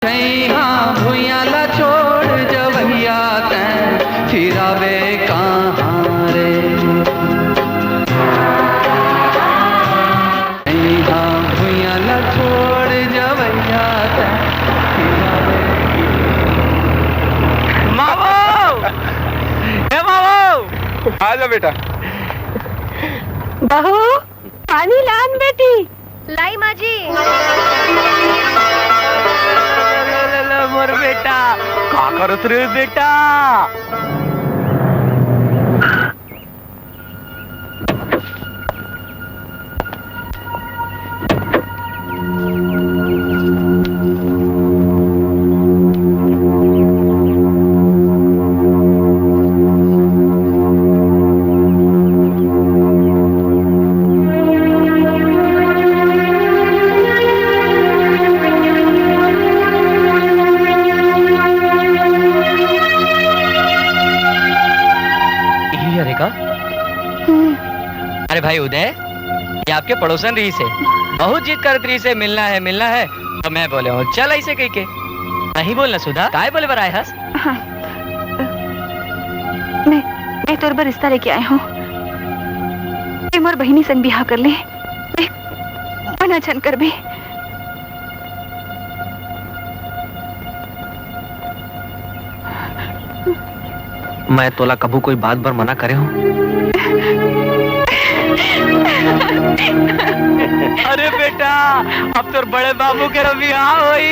भुइयाला छोड़ जवैया तैं फिरावे कहाँ रे। भुइयाला छोड़ जवैया तैं फिरावे। मावो, हे मावो, आजा बेटा। बहू पानी लान बेटी। लाई माजी। मोर बेटा का करत रे बेटा। अरे भाई उदय, ये आपके पड़ोसन रही से बहुत जीत कर रही से मिलना है तो मैं बोले हूँ चल ऐसे कही के नहीं बोलना सुधा काय बोले बराए हस। हाँ। मैं तोर पर रिश्ता लेके आया हूँ। मोर बहिनी संग बिहा कर ले मना छन कर बे। मैं तोला कबू कोई बात पर मना करे हूँ। अरे बेटा अब तो बड़े बाबू के रबिया हुई।